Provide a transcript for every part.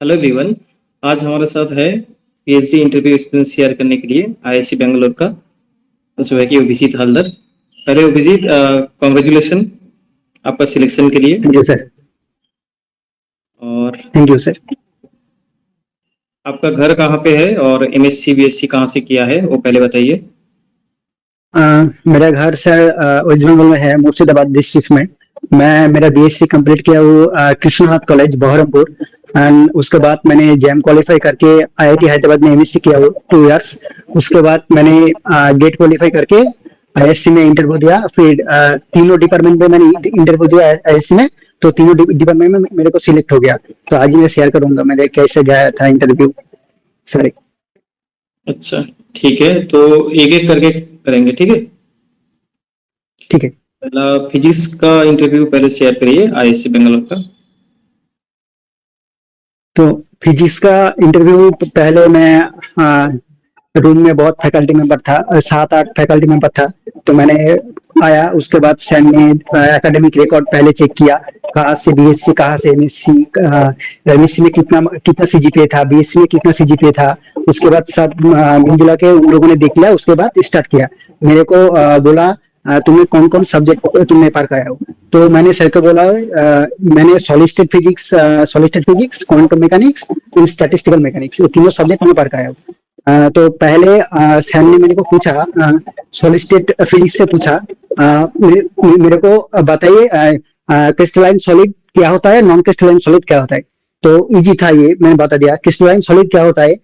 Hello everyone. आज हमारे साथ है पीएचडी इंटरव्यू एक्सपीरियंस शेयर करने के लिए आईआईसी बेंगलोर का जो है कि अभिजीत हलदर। पहले अभिजीत, कॉन्ग्रेचुलेशन आपका सिलेक्शन के लिए। Thank you sir. और थैंक यू सर। आपका घर कहाँ पे है और एमएससी बीएससी कहाँ से किया है वो पहले बताइए। मेरा घर सर वेस्ट बंगाल में है, मुर्शिदाबाद डिस्ट्रिक्ट में। मैं मेरा बीएससी कंप्लीट किया वो कृष्णनाथ कॉलेज बहरमपुर। एंड उसके बाद मैंने जैम क्वालिफाई करके आईआईटी हैदराबाद में एमएससी किया वो 2 इयर्स। उसके बाद मैंने गेट क्वालिफाई करके आईएससी में इंटरव्यू दिया। फिर तीनों डिपार्टमेंट में मैंने इंटरव्यू दिया आईएससी में, तो तीनों डिपार्टमेंट में मेरे को सिलेक्ट हो गया। तो आज मैं शेयर करूंगा मेरे कैसे गया था इंटरव्यू। सॉरी। अच्छा, ठीक है, तो एक एक करके करेंगे, ठीक है। ठीक है। पहला फिजिक्स का इंटरव्यू पहले शेयर करिए आईआईसी बेंगलोर का। तो फिजिक्स का इंटरव्यू पहले मैं रूम में बहुत फैकल्टी मेंबर था, 7-8 फैकल्टी मेंबर था। तो मैंने आया, उसके बाद सर ने एकेडमिक रिकॉर्ड पहले चेक किया, कहाँ से बीएससी कहाँ से एमएससी, एमएससी में कितना कितना सीजीपीए था, बीएससी में कितना सीजीपीए था। उसके बाद सब मिला के उन लोगों ने देख लिया। उसके बाद स्टार्ट किया। मेरे को बोला तुम्हें कौन कौन सब्जेक्ट तुमने पढ़ पाया हो। तो मैंने सर को बोला मैंने solid state physics, quantum mechanics, statistical mechanics, ये तीनों सब्जेक्ट मैंने पढ़ पाया हूँ। तो पहले सर ने मेरे को पूछा, सॉलिड स्टेट फिजिक्स से पूछा, मेरे को बताइए क्रिस्टलाइन सॉलिड क्या होता है, नॉन क्रिस्टलाइन सॉलिड क्या होता है। तो इजी था ये, मैंने बता दिया क्रिस्टलाइन सॉलिड क्या होता है।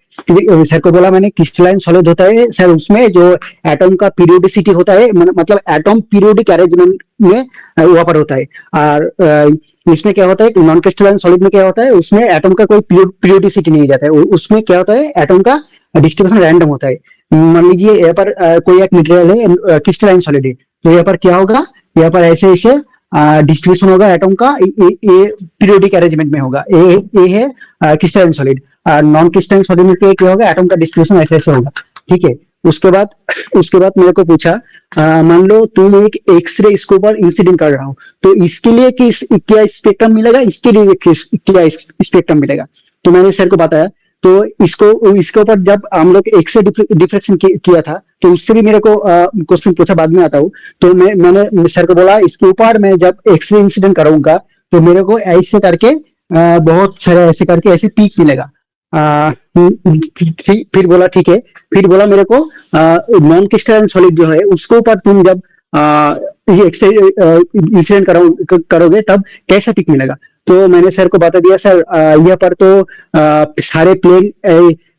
सर को बोला मैंने क्रिस्टलाइन सॉलिड होता है सर उसमें जो एटम का पीरियोडिसिटी होता है, मतलब एटम पीरियोडिक अरेंजमेंट में वहां पर होता है। और इसमें क्या होता है, नॉन क्रिस्टलाइन सॉलिड में क्या होता है, उसमें एटम का कोई पीरियोडिसिटी नहीं जाता है। उसमें क्या होता है, एटम का डिस्ट्रीब्यूशन रैंडम होता है। मान लीजिए यहाँ पर कोई एक मटेरियल है, क्रिस्टलाइन सॉलिड है, तो यहाँ पर क्या होगा, यहाँ पर ऐसे ऐसे डिस्ट्रीब्यूशन होगा एटम का, ये पीरियोडिक अरेंजमेंट में होगा। ये है crystalline solid. Non crystalline solid में क्या होगा, एटम का डिस्ट्रीब्यूशन ऐसे ऐसे होगा। ठीक है। उसके बाद मेरे को पूछा, मान लो तुम एक एक्सरे इसके ऊपर इंसिडेंट कर रहा हो, तो इसके लिए क्या स्पेक्ट्रम मिलेगा, इसके लिए क्या स्पेक्ट्रम मिलेगा। तो मैंने सर को बताया। तो इसके ऊपर जब हम लोग एक्सरे डिफ्रेक्शन किया था, तो उससे भी मेरे को क्वेश्चन पूछा, बाद में आता हूँ। तो मैंने सर को बोला इसके ऊपर मैं जब एक्सरे इंसिडेंट करूंगा तो मेरे को ऐसे करके बहुत सारे ऐसे करके ऐसे पीक मिलेगा। फिर बोला ठीक है। फिर बोला मेरे को नॉन क्रिस्टलाइन सॉलिड जो है उसके ऊपर तुम जब ये इंसिडेंट करोगे तब कैसा पिक मिलेगा। तो मैंने सर को बता दिया, सर यहाँ पर तो सारे प्लेन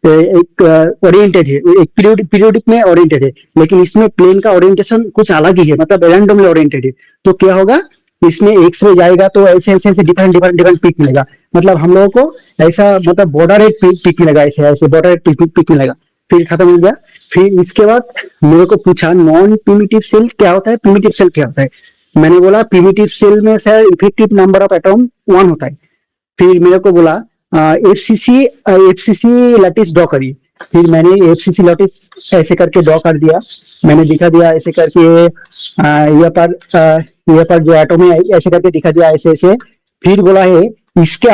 एक ओरिएंटेड है, एक पीरियोडिक में ओरिएंटेड है, लेकिन इसमें प्लेन का ओरिएंटेशन कुछ अलग ही है, मतलब रैंडमली ओरिएंटेड है। तो क्या होगा, इसमें एक्सरे जाएगा तो ऐसे ऐसे ऐसे डिफरेंट पिक मिलेगा। मतलब हम लोगों को ऐसा मतलब बॉर्डर रेट पिक मिलेगा, ऐसे ऐसे बॉर्डर रेट पिक मिलेगा। फिर खत्म हो गया। फिर इसके बाद मेरे को पूछा नॉन प्रिमिटिव सेल क्या होता है, प्रिमिटिव सेल क्या होता है। मैंने बोला प्रिमिटिव सेल में sir effective number of atom 1 होता है। फिर मेरे को बोला एफसीसी लैटिस ड्रॉ करिए। फिर मैंने एफसीसी लैटिस ऐसे करके ड्रॉ कर दिया, मैंने दिखा दिया ऐसे करके। यहाँ पर जो एटम है ऐसे करके दिखा दिया ऐसे ऐसे। फिर बोला है इसके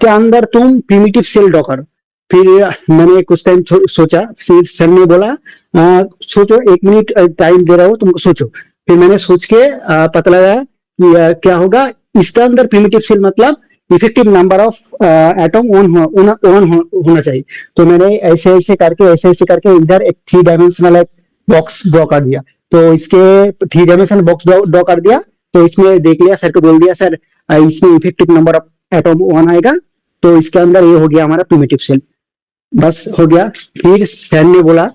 अंदर तुम प्रिमिटिव सेल ड्रॉ करो। फिर मैंने कुछ टाइम सोचा। फिर सर ने बोला सोचो, 1 मिनट टाइम दे रहा हूँ तुमको, सोचो। फिर मैंने सोच के पता लगाया कि क्या होगा, इसके अंदर प्रिमिटिव सेल मतलब इफेक्टिव नंबर ऑफ एटम होना चाहिए। तो मैंने ऐसे ऐसे करके इधर एक 3 डायमेंशनल एक बॉक्स ड्रॉ कर दिया। तो इसके 3 डायमेंशनल बॉक्स ड्रॉ कर दिया। तो इसमें देख लिया, सर को बोल दिया सर इसमें इफेक्टिव नंबर ऑफ एटम 1 आएगा, तो इसके अंदर ये हो गया हमारा प्रिमिटिव सेल। बस हो गया। फिर सर ने बोला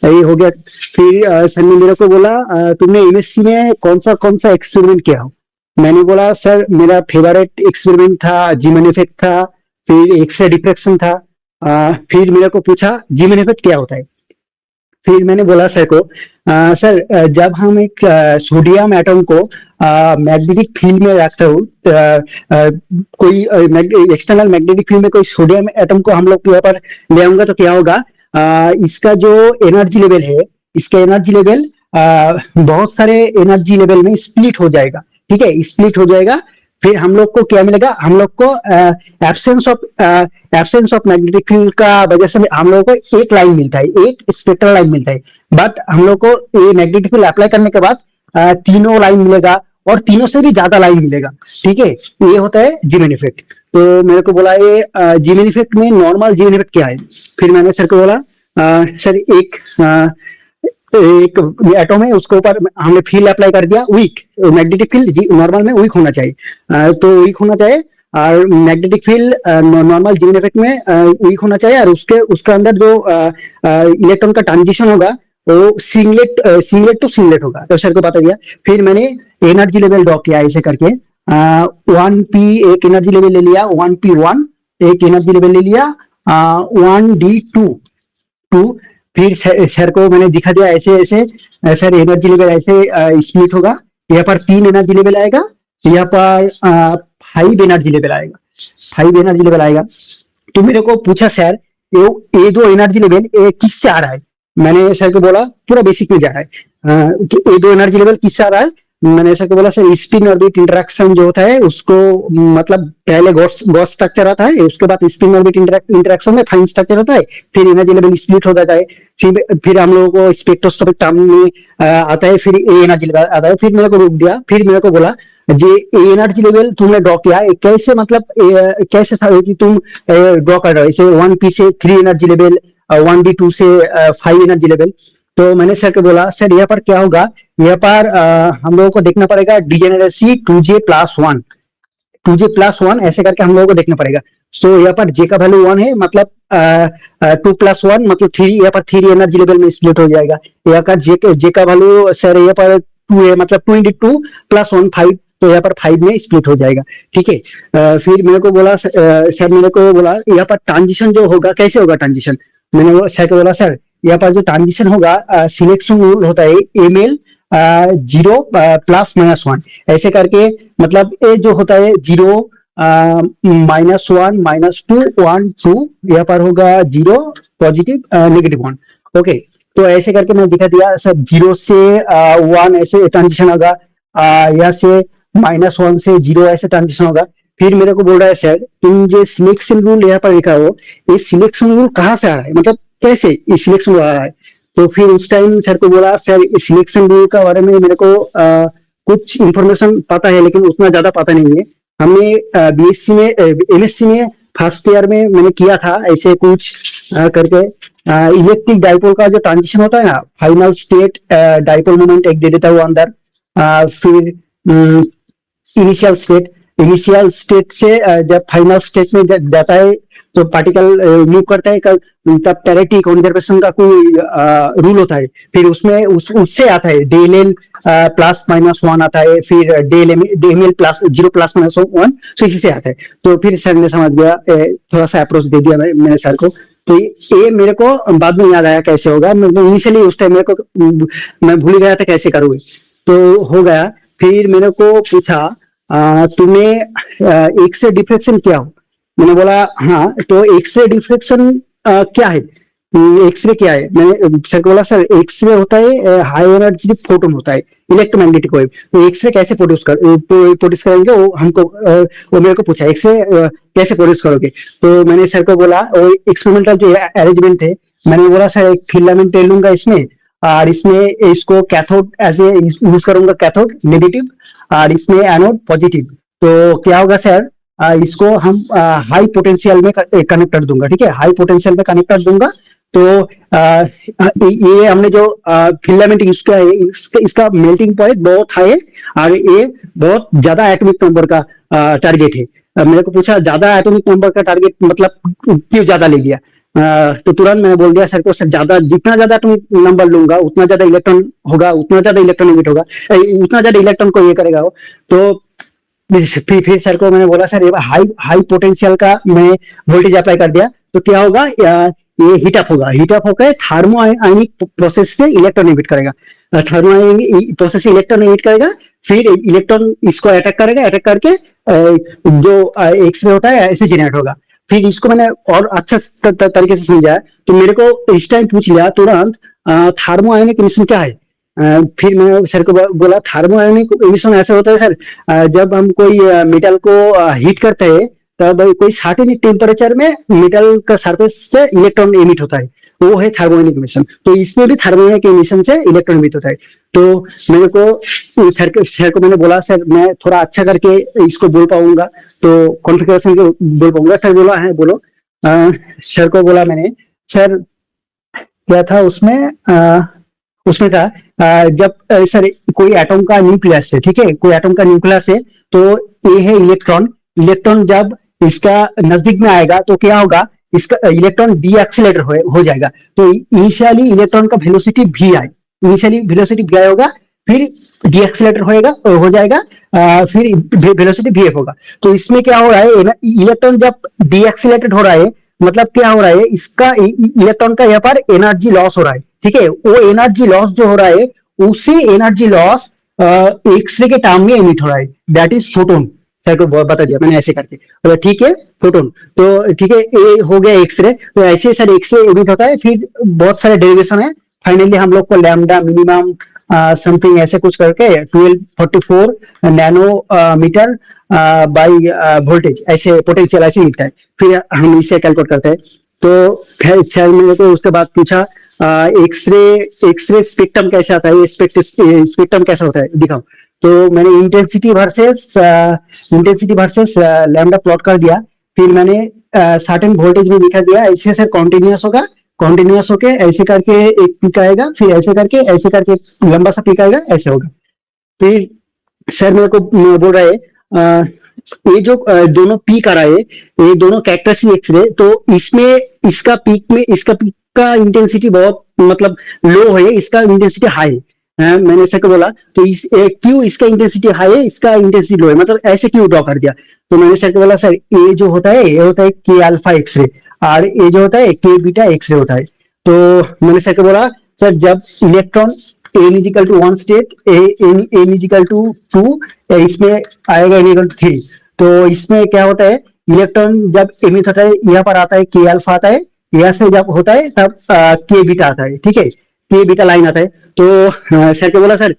ये हो गया। फिर सर ने मेरे को बोला तुमने एमएससी में कौन सा एक्सपेरिमेंट किया हो। मैंने बोला सर मेरा फेवरेट एक्सपेरिमेंट था जीमन इफेक्ट था, फिर एक्सरे डिफ्रेक्शन था। फिर मेरे को पूछा जीमन इफेक्ट क्या होता है। फिर मैंने बोला सर को सर जब हम एक सोडियम एटम को मैग्नेटिक फील्ड में रखते हो, कोई एक्सटर्नल मैग्नेटिक फील्ड में कोई सोडियम एटम को हम लोग यहाँ पर ले आऊंगा तो क्या होगा, इसका जो एनर्जी लेवल है, इसका एनर्जी लेवल बहुत सारे एनर्जी लेवल में स्प्लिट हो जाएगा। ठीक है, स्प्लिट हो जाएगा। फिर हम लोग को क्या मिलेगा, हम लोग को एब्सेंस ऑफ मैग्नेटिक फील्ड का वजह से हम लोगों को एक लाइन मिलता है, एक स्पेक्ट्रल लाइन मिलता है। बट हम लोग को ये मैग्नेटिक फील्ड अप्लाई करने के बाद तीनों लाइन मिलेगा और तीनों से भी ज्यादा लाइन मिलेगा। ठीक है, ये होता है जीमेन इफेक्ट। तो मेरे को बोला ये जीमेन इफेक्ट में नॉर्मल जीमेन इफेक्ट क्या है। फिर मैंने सर को बोला सर एक एटम है, उसके ऊपर हमने फील्ड अप्लाई कर दिया वीक, मैग्नेटिक फील्ड नॉर्मल में वीक होना चाहिए, तो वीक होना चाहिए। और मैग्नेटिक फील्ड नॉर्मल जीमेन इफेक्ट में वीक होना चाहिए, और उसके अंदर जो इलेक्ट्रॉन का ट्रांजिशन होगा वो सिंगलेट टू सिंगलेट होगा, तो सर को बता दिया। फिर मैंने एनर्जी लेवल ड्रॉ किया ऐसे करके, 1p एक एनर्जी लेवल ले लिया, 1p1 एक एनर्जी लेवल ले लिया, 1d2 फिर सर को मैंने दिखा दिया ऐसे ऐसे, सर एनर्जी लेवल ऐसे स्प्लिट होगा, यहाँ पर 3 एनर्जी लेवल आएगा, यहाँ पर 5 एनर्जी लेवल आएगा, 5 एनर्जी लेवल आएगा। तो मेरे को पूछा सर ये दो एनर्जी लेवल किससे आ रहा है। मैंने सर को बोला पूरा बेसिक में जा रहा है कि ये दो एनर्जी लेवल किससे आ रहा है। मैंने सर को बोला सर स्पिन ऑर्बिट इंटरेक्शन जो होता है उसको, मतलब पहले गॉस स्ट्रक्चर आता है, उसके बाद स्पिन ऑर्बिट इंटरेक्शन में फाइन स्ट्रक्चर होता है, फिर एनर्जी लेवल स्प्लिट हो जाता है, फिर हम लोगों को स्पेक्ट्रोस्कोपिक टर्म में आता है, फिर ए एनर्जी लेवल आता है। फिर मेरे को रोक दिया, फिर मेरे को बोला जे एनर्जी लेवल तुमने ड्रॉ किया कैसे, मतलब कैसे कि तुम ड्रॉ कर रहे हो, इसे 1p से 3 एनर्जी लेवल, 1d2 से 5 एनर्जी लेवल। तो मैंने सर को बोला सर यहाँ पर क्या होगा, यहाँ पर हम लोगों को देखना पड़ेगा डिजेनरेसी 2j+1, 2j+1 ऐसे करके हम लोगों को देखना पड़ेगा। सो यहाँ पर j का वैल्यू 1 है, मतलब 2+1 मतलब 3, यहाँ पर 3 एनर्जी लेवल में स्प्लिट हो जाएगा। यहाँ का j का वैल्यू सर यहाँ पर 2 है, मतलब 2×2+1 5, तो यहाँ पर 5 में स्प्लिट हो जाएगा। ठीक है, फिर मेरे को बोला सर मेरे को बोला यहाँ पर ट्रांजिशन जो होगा कैसे होगा ट्रांजिशन। मैंने सर को बोला सर यहाँ पर जो ट्रांजिशन होगा सिलेक्शन रूल होता है ml 0 +-1 ऐसे करके, मतलब ये जो होता है 0 -1 -2 1 2, यहाँ पर होगा 0 पॉजिटिव नेगेटिव 1। ओके, तो ऐसे करके मैं दिखा दिया सर 0 से 1 ऐसे ट्रांजिशन होगा, यहाँ से -1 से 0 ऐसे ट्रांजिशन होगा। फिर मेरे को बोल रहा है सर तुम जो सिलेक्शन रूल यहाँ पर लिखा हो, ये सिलेक्शन रूल कहाँ से आ रहा है, मतलब कैसे ये सिलेक्शन रूल आ रहा है। तो फिर उस टाइम सर को बोला सर सिलेक्शन रूल का बारे में मेरे को कुछ इंफॉर्मेशन पता है, लेकिन उतना ज्यादा पता नहीं है। हमने बीएससी में एमएससी में फर्स्ट ईयर में मैंने किया था ऐसे कुछ करके, इलेक्ट्रिक डाइपोल का जो ट्रांजिशन होता है ना, फाइनल स्टेट डाइपोल मोमेंट एक दे देता है वो अंदर, फिर इनिशियल स्टेट से जब फाइनल स्टेट में जाता है तो पार्टिकल मूव करता है, तब पैरेटी कंजर्वेशन का कोई रूल होता है, फिर उसमें उससे आता है डेल +-1 आता है, फिर डेल एल प्लस 0 +-1, तो इसी से आता है। तो फिर सर ने समझ गया, थोड़ा सा अप्रोच दे दिया मैंने सर को। तो ये मेरे को बाद में याद आया कैसे होगा, इनिशियली उस टाइम मेरे को मैं भूल गया था कैसे करूँगी, तो हो गया। फिर मेरे को पूछा तुम्हें एक्स-रे डिफ्रेक्शन क्या हो। मैंने बोला हाँ, तो एक्स-रे डिफ्रेक्शन क्या है, एक्सरे क्या है। मैंने सर को बोला सर एक्सरे होता है हाई एनर्जी फोटोन होता है, इलेक्ट्रोमैग्नेटिक वेव। तो एक्सरे कैसे प्रोड्यूस करेंगे वो हमको, वो मेरे को पूछा एक्सरे कैसे प्रोड्यूस करोगे। तो मैंने सर को बोला वो एक्सपेरिमेंटल जो अरेंजमेंट थे, मैंने बोला सर एक फिलामेंट ले लूंगा इसमें, और इसमें इसको कैथोड ऐसे यूज करूंगा, कैथोड नेगेटिव, और इसमें एनोड पॉजिटिव। तो क्या होगा सर, इसको हम हाई पोटेंशियल में कनेक्ट कर दूंगा। ठीक है, हाई पोटेंशियल में कनेक्ट कर दूंगा। तो ये हमने जो फिलामेंट यूज किया है, इसका मेल्टिंग पॉइंट बहुत हाई है, और ये बहुत ज्यादा एटॉमिक नंबर का टारगेट है। मेरे को पूछा ज्यादा एटॉमिक नंबर का टारगेट मतलब क्यों ज्यादा ले लिया। तो तुरंत मैंने बोल दिया सर को, सर ज्यादा जितना ज्यादा एटॉमिक नंबर लूंगा उतना ज्यादा इलेक्ट्रॉन होगा, उतना ज्यादा इलेक्ट्रॉन इमिट होगा, उतना ज्यादा इलेक्ट्रॉन को ये करेगा वो। तो फिर सर को मैंने बोला सर हाई पोटेंशियल का मैं वोल्टेज अप्लाई कर दिया तो क्या होगा, ये हीटअप होगा, हीटअप होकर थर्मो आयनिक प्रोसेस से इलेक्ट्रॉन इमिट करेगा, थर्मो आयनिक प्रोसेस से इलेक्ट्रॉन इमिट करेगा, फिर इलेक्ट्रॉन इसको अटैक करेगा, अटैक करके जो एक्सरे होता है ऐसे जनरेट होगा। फिर इसको मैंने और अच्छा तरीके से समझाया। तो मेरे को इस टाइम पूछ लिया तुरंत थर्मो आयनिक इमिशन क्या है। फिर मैं सर को बोला थर्मोआयोनिक इमिशन ऐसे होता है सर, जब हम कोई मेटल को हीट करते हैं तब कोई सर्टेन टेम्परेचर में मेटल का सरफेस से इलेक्ट्रॉन इमिट होता है, वो है थर्मोआयोनिक इमिशन। तो इसमें भी थर्मोआयोनिक इमिशन से इलेक्ट्रॉन इमिट होता है। तो मेरे को सर को मैंने बोला सर मैं थोड़ा अच्छा करके इसको बोल पाऊंगा, तो कॉन्फ़िगरेशन को बोल पाऊंगा। सर बोला है बोलो। सर को बोला मैंने सर क्या था उसमें, उसमें था जब सर कोई एटम का न्यूक्लियस है, ठीक है, कोई एटम का न्यूक्लियस है, तो ये है इलेक्ट्रॉन। इलेक्ट्रॉन जब इसका नजदीक में आएगा तो क्या होगा, इसका इलेक्ट्रॉन डी एक्सीलरेटर हो जाएगा। तो इनिशियली इलेक्ट्रॉन का velocity V I, initially velocity V I होगा, फिर डी एक्सीलरेटर हो जाएगा, फिर वेलोसिटी वी एफ होगा। तो इसमें क्या हो रहा है, इलेक्ट्रॉन जब डी एक्सीलरेटेड हो रहा है, मतलब क्या हो रहा है, इसका इलेक्ट्रॉन का यहाँ पर एनर्जी लॉस हो रहा है, ठीक है। वो एनर्जी लॉस जो हो रहा है, उसी एनर्जी लॉस एक्सरे के टर्म में एमिट हो रहा है, दैट इज फोटोन। सर को बता दिया मैंने ऐसे करके, तो ठीक है फोटोन, तो ठीक है ये हो गया एक्सरे। तो ऐसे सर एक्सरे एमिट होता है, फिर बहुत सारे डेरिवेशन है। फाइनली हम लोग को लैम्डा मिनिमम समथिंग ऐसे कुछ करके 1244 नैनो मीटर बाई वोल्टेज ऐसे पोटेंशियल ऐसे मिलता है, फिर हम इसे कैलकुलेट करते हैं। तो फिर सर मेरे को उसके बाद पूछा एक्सरे स्पेक्ट्रम कैसे आता है, स्पेक्ट्रम कैसा होता है दिखाओ। तो मैंने इंटेंसिटी वर्सेस लैम्डा प्लॉट कर दिया। फिर मैंने सर्टेन वोल्टेज में दिखा दिया, ऐसे सर कॉन्टिन्यूअस होगा, कॉन्टिन्यूअस होके ऐसे करके एक पीक आएगा, फिर ऐसे करके लंबा सा पीक आएगा, ऐसे होगा। फिर सर मेरे को बोल रहे ये जो दोनों पीक आ रहा है, ये दोनों कैरेक्टरिस्टिक एक्सरे, तो इसमें इसका पीक का इंटेंसिटी बहुत मतलब लो है, इसका इंटेंसिटी हाई है। मैंने सर को बोला तो क्यों इसका इंटेंसिटी हाई है, इसका इंटेंसिटी लो है, मतलब ऐसे क्यों ड्रॉ कर दिया। तो मैंने सर को बोला सर ये जो होता है, ये होता है के अल्फा एक्सरे, और ये जो होता है के बीटा एक्सरे होता है। तो मैंने सर को बोला सर जब electron n is equal to 1 state, n is equal to 2, इसमें आएगा n equal to 3। तो इसमें क्या होता है, इलेक्ट्रॉन जब एमिट होता है यहाँ पर आता है के अल्फा आता है, यहाँ से जब होता है तब के बीटा आता है, ठीक है, के बीटा लाइन आता है। तो सर को बोला सर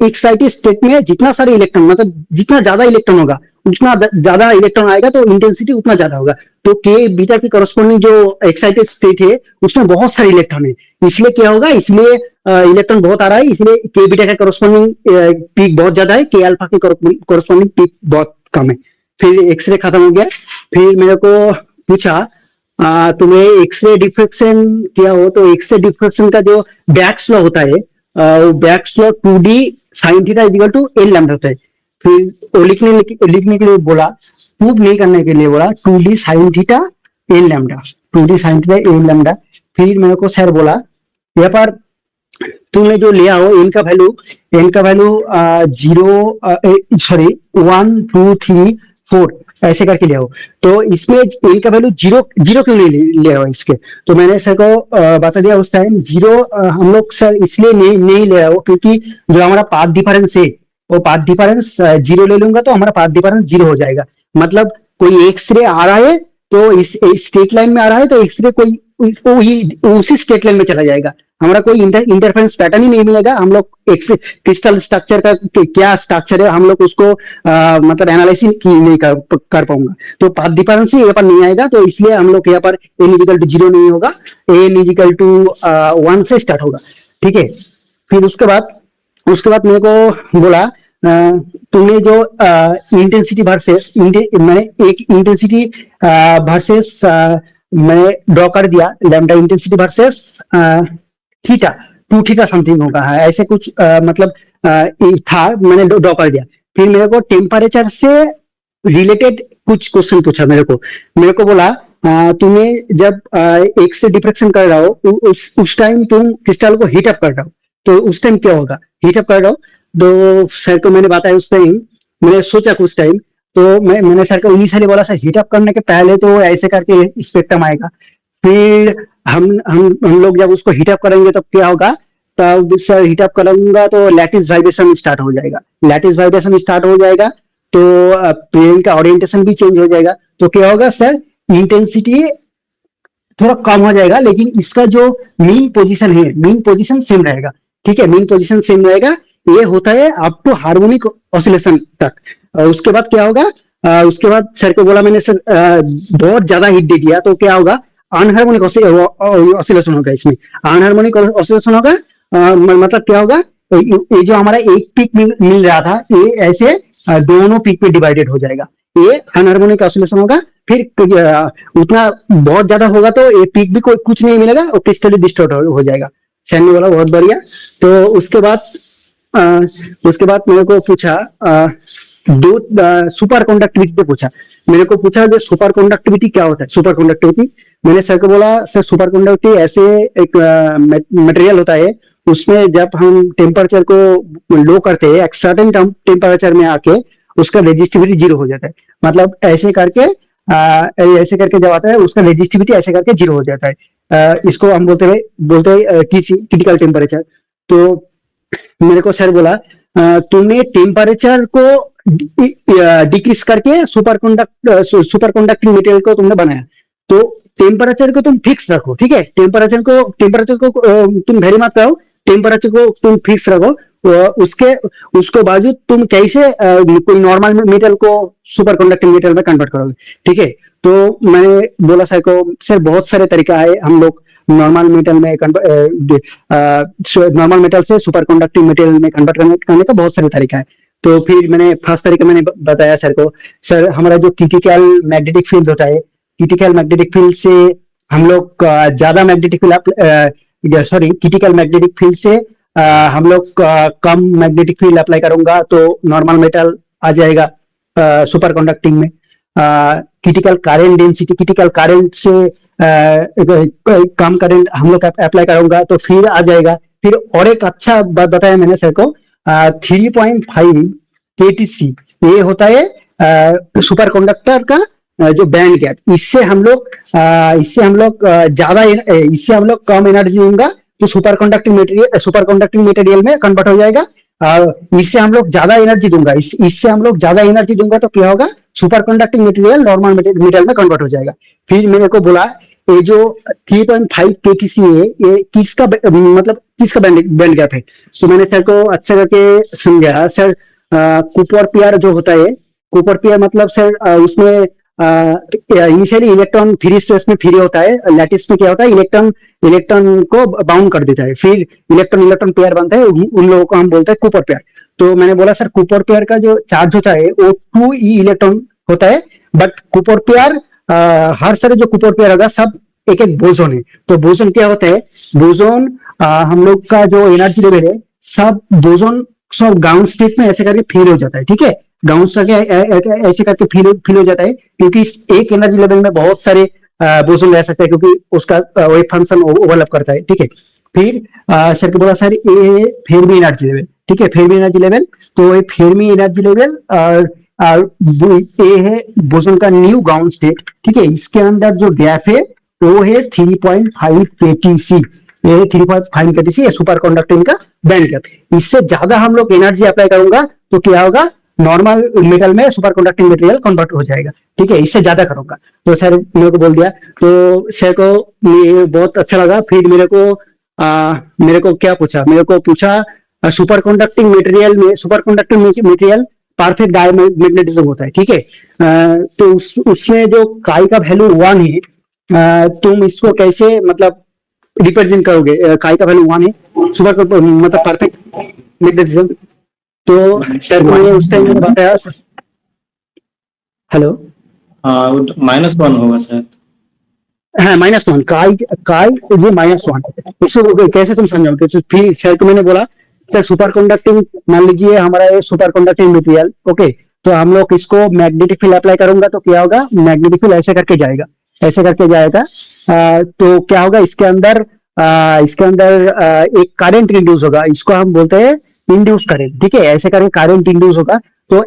एक्साइटेड स्टेट में जितना सारे इलेक्ट्रॉन, मतलब जितना ज्यादा इलेक्ट्रॉन होगा उतना ज्यादा इलेक्ट्रॉन आएगा, तो इंटेंसिटी उतना ज्यादा होगा। तो के बीटा की करस्पॉन्डिंग जो एक्साइटेड स्टेट है उसमें बहुत सारे इलेक्ट्रॉन है, इसलिए क्या होगा, इसलिए इलेक्ट्रॉन बहुत आ रहा है, इसलिए के बीटा का करस्पॉन्डिंग पीक बहुत ज्यादा है, के अल्फा की करस्पॉन्डिंग पीक बहुत कम है। फिर एक्सरे खत्म हो गया। फिर मेरे को पूछा तुम्हें एक्सरे डिफ्रेक्शन क्या हो, तो एक्सरे डिफ्रेक्शन का जो बैक्स लॉ होता है, वो Bragg's law 2d sin theta is equal to L lambda होता है। फिर वो लिखने के लिए बोला, प्रूव नहीं करने के लिए बोला 2d sin theta L lambda, 2d sin theta L lambda. फिर मेरे को सर बोला यहाँ पर तुमने जो लिया हो एन का वैल्यू 1 2 3 4 ऐसे करके लिया हो, तो इसमें एन का वैल्यू जीरो क्यों नहीं लिया हो इसके। तो मैंने सर को बता दिया उस टाइम जीरो हम लोग सर इसलिए नहीं लिया हो क्योंकि जो हमारा पाथ डिफरेंस है, वो पाथ डिफरेंस जीरो ले लूंगा तो हमारा पाथ डिफरेंस जीरो हो जाएगा। मतलब कोई एक्सरे आ रहा है तो इस स्ट्रेट लाइन में आ रहा है, तो एक्सरे कोई उसी स्ट्रेट लाइन में चला जाएगा, हमारा कोई इंटरफेरेंस पैटर्न ही नहीं मिलेगा। हम लोग क्रिस्टल स्ट्रक्चर का क्या स्ट्रक्चर है हम लोग उसको मतलब एनालिसिस नहीं कर पाऊंगा, तो पाथ डिफरेंस यहाँ पर नहीं आएगा। तो इसलिए हम लोग यहाँ पर n इजिकल टू 0 नहीं होगा, n इजिकल टू 1 से स्टार्ट होगा, ठीक है। फिर उसके बाद मेरे को बोला तुमने जो इंटेंसिटी वर्सेस मैंने एक इंटेंसिटी वर्सेस मैं ड्रॉ कर दिया, lambda intensity versus theta 2 theta something होगा, है ऐसे कुछ मतलब था, मैंने ड्रॉ कर दिया। फिर मेरे को टेम्परेचर से रिलेटेड कुछ क्वेश्चन पूछा, मेरे को बोला तुम्हें जब एक से डिफ्रेक्शन कर रहा हो उस टाइम तुम क्रिस्टल को हीट अप कर रहा हो, तो उस टाइम क्या होगा, हीट अप कर रहा हो। तो सर को मैंने बताया उस टाइम, मैंने सोचा कुछ टाइम, तो मैंने सर को इनिशियली बोला सर हीट अप करने के पहले तो ऐसे करके स्पेक्ट्रम आएगा, फिर हम लोग जब उसको हीट अप करेंगे तब क्या होगा, तब सर हीट अप करूंगा तो लैटिस वाइब्रेशन स्टार्ट हो जाएगा, तो प्लेन का ओरिएंटेशन भी चेंज हो जाएगा। तो क्या होगा सर, इंटेंसिटी थोड़ा कम हो जाएगा, लेकिन इसका जो मीन पोजीशन है, मीन पोजीशन सेम रहेगा। ठीक है, मीन पोजीशन सेम रहेगा। ये होता है अप टू हार्मोनिक ऑसिलेशन तक। उसके बाद क्या होगा, उसके बाद सर को बोला मैंने, सर बहुत ज्यादा हिट दे दिया तो क्या होगा, अनहार्मोनिक ऑसिलेशन होगा। इसमें अनहार्मोनिक ऑसिलेशन होगा। मतलब क्या होगा, ये जो हमारा एक पीक मिल रहा था, ये ऐसे दोनों पीक में डिवाइडेड हो जाएगा। ये अनहार्मोनिक ऑसिलेशन होगा। फिर उतना बहुत ज्यादा होगा तो ये पीक भी कोई कुछ नहीं मिलेगा और क्रिस्टली डिस्टॉर्ट हो जाएगा। सैनी बोला बहुत बढ़िया। तो अ, उसके बाद मेरे को पूछा, दो सुपर कंडक्टिविटी पे पूछा। मेरे को पूछा जो सुपर कंडक्टिविटी क्या होता है। सुपर कंडक्टिविटी, मैंने सर को बोला, सर सुपर कंडक्टिविटी ऐसे एक मटेरियल होता है, उसमें जब हम टेम्परेचर को लो करते हैं, एक सर्टेन टेम्परेचर में आके उसका रेजिस्टिविटी जीरो हो जाता है। मतलब ऐसे करके जब आता है उसका रेजिस्टिविटी ऐसे करके जीरो हो जाता है। इसको हम बोलते हैं क्रिटिकल टेम्परेचर। तो मेरे को सर बोला, तुमने टेम्परेचर को डिक्रीज करके सुपर कंडक्टिंग मटेरियल को तुमने बनाया, तो टेम्परेचर को तुम फिक्स रखो। ठीक है, टेम्परेचर को तुम वेरी मत करो, टेम्परेचर को तुम फिक्स रखो। उसके उसको बाजू तुम कैसे कोई नॉर्मल मेटल को सुपर कंडक्टिंग मेटल में कन्वर्ट करोगे। ठीक है, तो मैंने बोला सर को, सर बहुत सारे तरीका है, हम लोग नॉर्मल मेटल से सुपर कंडक्टिंग मटेरियल में कन्वर्ट करने का बहुत सारे तरीका है। तो फिर मैंने फर्स्ट तरीका मैंने बताया सर को, सर हमारा जो क्रिटिकल मैग्नेटिक फील्ड होता है, क्रिटिकल मैग्नेटिक फील्ड से हम लोग ज्यादा magnetic field, sorry critical magnetic field से हम लोग कम मैग्नेटिक फील्ड अप्लाई करूंगा तो नॉर्मल मेटल आ जाएगा सुपर कंडक्टिंग में। Critical current density, critical current से कम करंट हम लोग अप्लाई करूंगा तो फिर आ जाएगा। फिर और एक अच्छा बात बताया मैंने सर को, 3.5 KTC ये होता है सुपर कंडक्टर का जो बैंड गैप। इससे हम लोग कम एनर्जी दूंगा तो सुपर कंडक्टिंग मटेरियल में कन्वर्ट हो जाएगा। इससे हम लोग ज्यादा एनर्जी दूंगा, इससे हम लोग ज्यादा एनर्जी दूंगा तो क्या होगा, super conducting material normal material में कन्वर्ट हो जाएगा। फिर मेरे को बोला, ये जो 3.5 KTC है, ये किसका बैंड गैप है। तो मैंने सर को अच्छा करके समझाया, सर कूपर पेयर जो होता है, कूपर पेयर मतलब सर उसमें इनिशियली इलेक्ट्रॉन फ्री स्पेस में फ्री होता है, लैटिस में क्या होता है, इलेक्ट्रॉन को बाउंड कर देता है, फिर इलेक्ट्रॉन पेयर बनता है, उन लोगों को हम बोलते हैं कूपर पेयर। तो मैंने बोला सर कूपर पेयर का जो चार्ज होता है वो 2e इलेक्ट्रॉन होता है, बट कूपर पेयर हर सारे जो कूपर पेयर होगा सब एक एक बोसोन है। तो बोसोन क्या होता है, बोसोन हम लोग का जो एनर्जी लेवल है, सब बोसोन सब ग्राउंड स्टेट में ऐसे करके फील हो जाता है। ठीक है, ग्राउंड स्टेट ऐसे करके फील हो जाता है, क्योंकि एक एनर्जी लेवल में बहुत सारे बोसोन रह सकते हैं, क्योंकि उसका वेव फंक्शन ओवरलैप करता है। ठीक है, फिर सर को बोला, सर ये फेरमी एनर्जी लेवल। ठीक है, फेरमी एनर्जी लेवल, तो ये फेरमी एनर्जी लेवल ये है बोसोन का न्यू ग्राउंड स्टेट। ठीक है, इसके अंदर जो गैप है वो है 3.5 KTC। ये 3.5 KTC ये सुपर कंडक्टिंग का बैंड गैप। इससे ज्यादा हम लोग एनर्जी अप्लाई करूंगा तो क्या होगा, नॉर्मल मेटल में सुपर कंडक्टिंग मटेरियल कन्वर्ट हो जाएगा। ठीक है, इससे ज्यादा करूंगा। तो सर मेरे को बोल दिया, तो सर को बहुत अच्छा लगा। फिर मेरे को क्या पूछा, मेरे को पूछा super conducting material perfect diamagnetism होता है। ठीक है, तो उसमें जो काई का वैल्यू 1 है, तुम इसको कैसे मतलब रिप्रेजेंट करोगे। काई का वैल्यू 1 है, सुपर मतलब परफेक्ट मैग्नेटिज्म। तो सर को उस टाइम मैंने बताया, हेलो, हाँ -1 होगा शायद। हाँ -1 काई ये -1, इसको कैसे तुम समझोगे। तो फिर सर को मैंने बोला, सर सुपर कंडक्टिंग, मान लीजिए हमारा ये सुपर कंडक्टिंग मटेरियल, ओके, तो हम लोग इसको मैग्नेटिक फील्ड अप्लाई करूंगा तो क्या होगा, मैग्नेटिक फील्ड ऐसे करके जाएगा। तो क्या होगा, इसके अंदर एक करंट इंड्यूस होगा, इसको हम बोलते हैं इंड्यूस करंट। ठीक है, ऐसे करके करंट इंड्यूस होगा, तो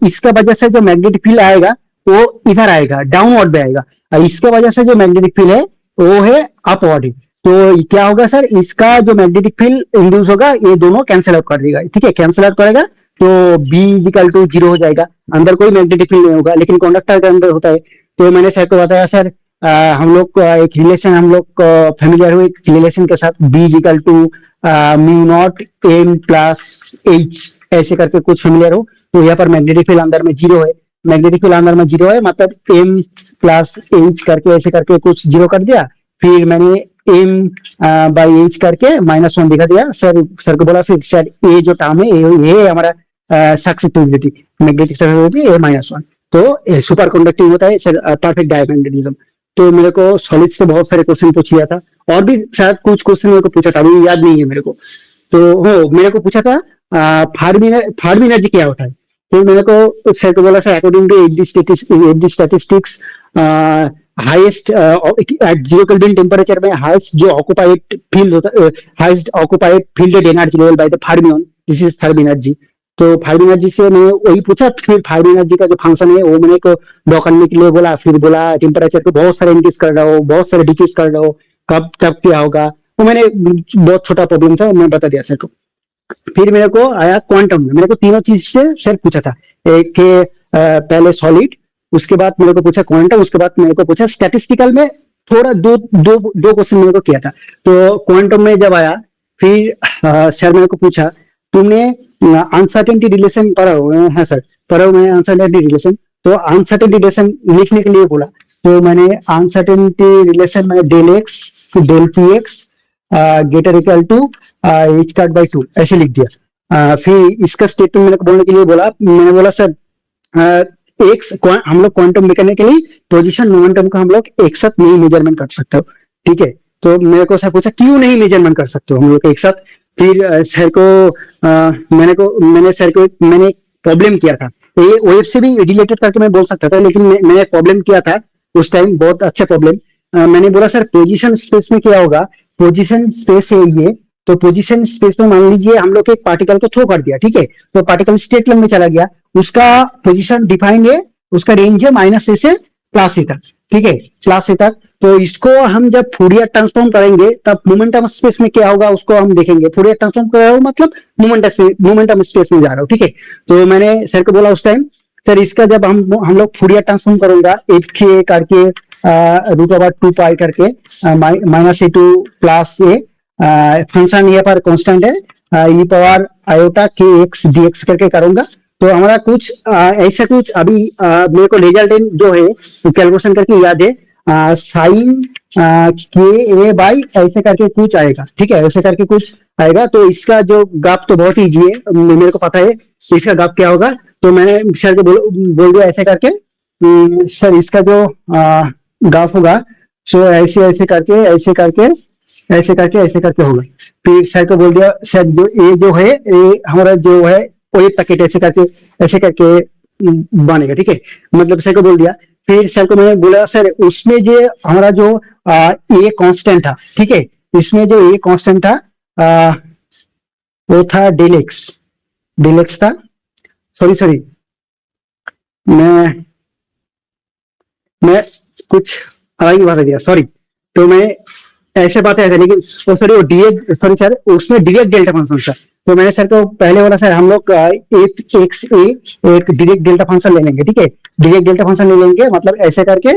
इसका वजह से जो मैग्नेटिक फील्ड आएगा वो इधर आएगा, डाउनवर्ड में आएगा। इसके वजह से जो मैग्नेटिक फील्ड है वो है अपवर्ड। तो क्या होगा सर, इसका जो मैग्नेटिक फील्ड इंड्यूस होगा ये दोनों कैंसिल आउट कर देगा। ठीक है, कैंसिल आउट करेगा तो B = 0 हो जाएगा, अंदर कोई मैग्नेटिक फील्ड नहीं होगा, लेकिन कंडक्टर के अंदर होता है। तो मैंने सर को बताया, सर हम लोग एक रिलेशन हम लोग फेमिलियर हुए एक रिलेशन के साथ, B is equal to mu naught M plus H, ऐसे करके कुछ फेमिलियर हो। तो यहाँ पर मैग्नेटिक फील्ड अंदर में जीरो है, मैग्नेटिक फील्ड अंदर में जीरो है, मतलब एम प्लस एच करके ऐसे करके कुछ जीरो कर दिया। फिर मैंने एम बाई एच करके -1 दिखा दिया। सर को बोला फिर सर ये जो टर्म है ये हमारा सक्सेसिबिलिटी, मैग्नेटिक सक्सेसिबिलिटी A-1। तो सुपर कंडक्टिंग होता है सर, परफेक्ट डायमैग्नेटिज्म। तो मेरे को सॉलिड से बहुत सारे क्वेश्चन पूछ लिया था, और भी शायद कुछ क्वेश्चन मेरे को पूछा था, अभी याद नहीं है मेरे को। तो हो मेरे को पूछा था फार्मी एनर्जी क्या होता है। तो मेरे को सर को बोला sir according to at statistics highest at 0 kelvin temperature में हाईएस्ट जो ऑक्युपाइड फील्ड होता है, highest occupied fielded energy level by the fermion, this is Fermi energy. तो फार्मी एनर्जी से मैंने वही पूछा, फिर फार्मी एनर्जी का जो फंक्शन है वो मैंने को ड्रॉ करने के लिए बोला। फिर बोला टेम्परेचर को बहुत सारे इंक्रीज कर रहा हो, बहुत सारे डिक्रीज कर रहा हो, कब तब क्या होगा, वो मैंने बहुत छोटा प्रॉब्लम था, मैं बता दिया सर को। फिर मेरे को आया क्वांटम में, मेरे को तीनों चीज से सर पूछा था। एक पहले सॉलिड, उसके बाद मेरे को पूछा क्वांटम, उसके बाद मेरे को पूछा स्टैटिस्टिकल में थोड़ा दो क्वेश्चन मेरे को किया था। तो क्वांटम में जब आया फिर सर मेरे को पूछा तुमने अनसर्टेनिटी रिलेशन पढ़ा हो? हाँ सर पढ़ा हो मैं अनसर्टेनिटी रिलेशन। तो अनसर्टेनिटी रिलेशन लिखने के लिए बोला, तो मैंने अनसर्टेनिटी रिलेशन में del x del p x greater equal to h cut by 2 ऐसे लिख दिया। फिर इसका स्टेटमेंट मेरे को बोलने के लिए बोला, मैंने बोला सर एक्स हम लोग क्वांटम मैकेनिक्स के लिए पोजीशन मोमेंटम का हम लोग एक साथ नहीं मेजरमेंट कर सकते हो, ठीक है। तो मेरे को सर पूछा क्यों नहीं मेजरमेंट कर सकते हो हम लोग एक साथ। फिर सर को मैंने सर को मैंने प्रॉब्लम किया था, ये वेब से भी रिलेटेड करके मैं बोल सकता था, लेकिन मैंने प्रॉब्लम किया था उस टाइम, बहुत अच्छा प्रॉब्लम। मैंने बोला सर पोजीशन स्पेस में क्या होगा, पोजीशन स्पेस है ये, तो पोजीशन स्पेस में मान लीजिए हम लोग एक पार्टिकल को थ्रो कर दिया, ठीक है, तो पार्टिकल स्टेट लेवल में चला गया, उसका पोजीशन डिफाइंड है, उसका रेंज है -a से +a तक, ठीक है, +a तक। तो इसको हम जब फूरियर ट्रांसफॉर्म करेंगे तब मोमेंटम स्पेस में क्या होगा उसको हम देखेंगे। फूरियर ट्रांसफॉर्म कर रहा हूं मतलब मोमेंटम स्पेस में जा रहा हूँ, ठीक है। तो मैंने सर को बोला उस टाइम सर इसका जब हम लोग फूरियर ट्रांसफॉर्म करेंगे एफ करके √2 करके -a to +a, फंक्शन यहाँ पर कांस्टेंट है e पावर आयोटा के एक्स dx करके करूंगा। तो हमारा कुछ ऐसा कुछ अभी मेरे को रिजल्टेंट जो है कैलकुलेशन करके याद है, साइन के ए बाई ऐसे करके कुछ आएगा, ठीक है, ऐसे करके कुछ आएगा। तो इसका जो ग्राफ तो बहुत ईजी है, मेरे को पता है इसका ग्राफ क्या होगा। तो मैंने सर को बोल दिया ऐसे करके सर इसका जो ग्राफ होगा सो ऐसे ऐसे करके ऐसे करके ऐसे करके ऐसे करके होगा। फिर सर को बोल दिया सर जो ये जो है ये हमारा जो है वो पैकेट ऐसे करके बनेगा, ठीक है, मतलब सर को बोल दिया। फिर सर को मैंने बोला सर उसमें जो हमारा जो ए कांस्टेंट था, ठीक है, इसमें जो ए कांस्टेंट था वो था डेल एक्स था, सॉरी मैं कुछ अलग ही बात दिया, सॉरी। तो मैं ऐसे बात है लेकिन सॉरी वो डीएक्स सॉरी सर उसमें डायरेक्ट डेल्टा फंक्शन था। तो मैंने सर को पहले बोला सर हम लोग एक डायरेक्ट डेल्टा फंक्शन ले लेंगे, ठीक है, डायरेक्ट डेल्टा फंक्शन ले लेंगे, मतलब ऐसे करके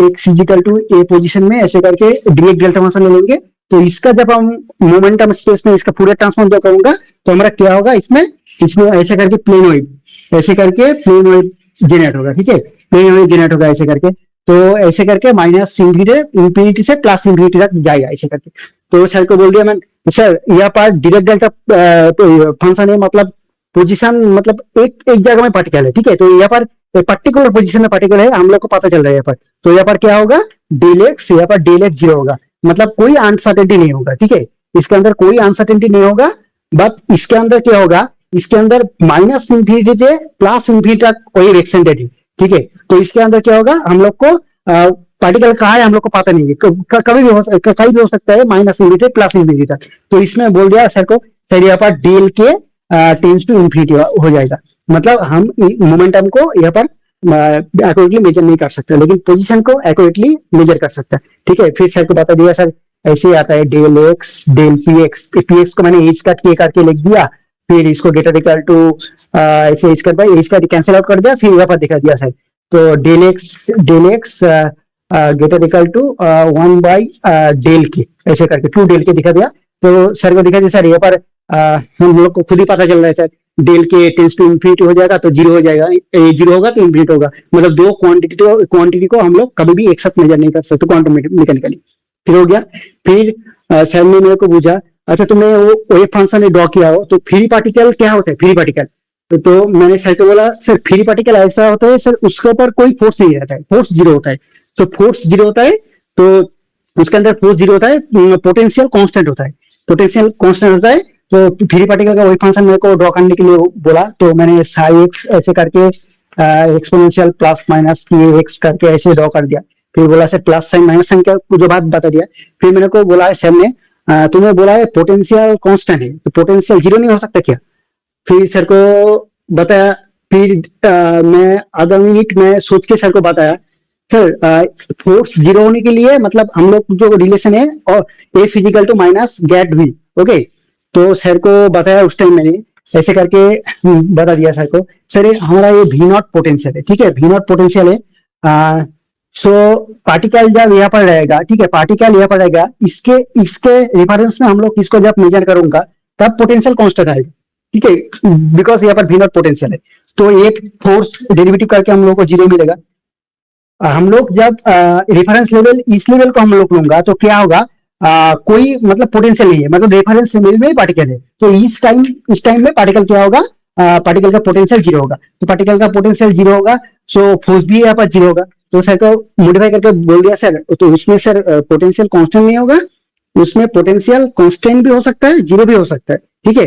x equal to a position में ऐसे करके डायरेक्ट डेल्टा फंक्शन ले लेंगे। तो इसका जब हम मोमेंटम स्पेस में इसका पूरा ट्रांसफॉर्म जो करूंगा तो हमारा क्या होगा, इसमें ऐसे करके प्लेनोइड जेनरेट होगा, ठीक है, प्लेनोइड जेनरेट होगा ऐसे करके। तो ऐसे करके -इंफिनिटी से +इंफिनिटी तक जाएगा ऐसे करके। तो सर को बोल दिया मैं सर यहाँ पर डायरेक्ट डेल्टा फंक्शन है, मतलब पोजीशन मतलब एक जगह में पार्टिकल है, ठीक है, तो यहाँ पर पर्टिकुलर पोजीशन में पार्टिकल है, हम लोग को पता चल रहा है यहाँ पर। तो यहाँ पर क्या होगा डेल एक्स, यहाँ पर डेल एक्स 0 होगा, मतलब कोई अनसर्टेनिटी नहीं होगा, ठीक है, इसके अंदर कोई अनसर्टेनिटी नहीं होगा। बट इसके अंदर क्या होगा, इसके अंदर -इंफिनिटी से +इंफिनिटी तक कोई एक्सटेंडेड है, ठीक है। तो इसके अंदर क्या होगा, हम लोग को पार्टिकल कहाँ है हम लोग को पता नहीं है, कभी भी हो सकता है -इंफिनिटी से +इंफिनिटी तक। तो इसमें बोल दिया सर को सर यहाँ पर डेल के टेंस टू इंफिनिटी हो जाएगा, मतलब हम मोमेंटम को यहाँ पर एक्यूरेटली मेजर नहीं कर सकते, लेकिन पोजीशन को एक्यूरेटली मेजर कर सकता है, ठीक है। फिर सर को बता दिया सर ऐसे आता है del x del p x को मैंने एच काट के करके लिख दिया। फिर इसको ग्रेटर इक्वल टू ऐसे एच का कैंसिल आउट कर दिया, फिर यहाँ पर दिखा दिया सर तो del x greater equal to 1/del k, ऐसे करके 2del k दिखा दिया। तो सर को दिखा दिया सर यहाँ पर हम लोग को खुद ही पता चल रहा है सर, डेल के टेंस टू इन्फिनिटी हो जाएगा तो जीरो हो जाएगा, जीरो होगा तो इन्फिनिट होगा, मतलब दो क्वांटिटी को हम लोग कभी भी एक साथ मेजर नहीं कर सकते क्वांटम मैकेनिकली। फिर हो गया। फिर सर ने मेरे को पूछा अच्छा तुमने वो वेव फंक्शन ड्रॉ किया हो तो फ्री पार्टिकल क्या होता है, फ्री पार्टिकल। तो मैंने सर को बोला सर फ्री पार्टिकल ऐसा होता है सर उसके ऊपर कोई फोर्स नहीं रहता है, फोर्स जीरो होता है। तो फोर्स जीरो होता है तो उसके अंदर फोर्स जीरो होता है, पोटेंशियल कांस्टेंट होता है, पोटेंशियल कांस्टेंट होता है। तो फ्री पार्टिकल का वही फंक्शन मेरे को ड्रॉ करने के लिए बोला, तो मैंने साई एक्स ऐसे करके एक्सपोनेंशियल प्लस माइनस की एक्स करके ऐसे ड्रॉ कर दिया। फिर बोला sir plus sign minus sign का जो बात बता दिया। फिर मेरे को बोला है सर ने तुम्हें बोला है पोटेंशियल कांस्टेंट है तो पोटेंशियल जीरो नहीं हो सकता क्या। फिर सर को बताया। फिर मैं आधा मिनट में सोच के सर को बताया सर फोर्स जीरो होने के लिए मतलब हम लोग जो रिलेशन है और a physical to minus get V, okay. तो सर को बताया उस टाइम मैंने ऐसे करके बता दिया सर को सर हमारा ये वी नॉट पोटेंशियल है, ठीक है, वी नॉट पोटेंशियल है। सो पार्टिकल जब यहाँ पर रहेगा, ठीक है, पार्टिकल यहाँ पर रहेगा, इसके रेफरेंस में हम लोग इसको जब मेजर करूंगा तब पोटेंशियल कांस्टेंट आएगा, ठीक है, बिकॉज यहाँ पर वी नॉट पोटेंशियल है। तो एक फोर्स डेरिवेटिव करके हम लोग को जीरो मिलेगा। हम लोग जब रेफरेंस लेवल इस लेवल को हम लोग लूंगा तो क्या होगा, कोई मतलब पोटेंशियल नहीं है, मतलब रेफरेंस लेवल में पार्टिकल है। तो इस टाइम में पार्टिकल क्या होगा, पार्टिकल का पोटेंशियल जीरो होगा। तो पार्टिकल का पोटेंशियल जीरो होगा सो फोर्स भी यहाँ पर जीरो होगा। तो सर को मॉडिफाई करके बोल दिया सर तो उसमें सर पोटेंशियल कांस्टेंट नहीं होगा, उसमें पोटेंशियल कांस्टेंट भी हो सकता है, जीरो भी हो सकता है, ठीक है।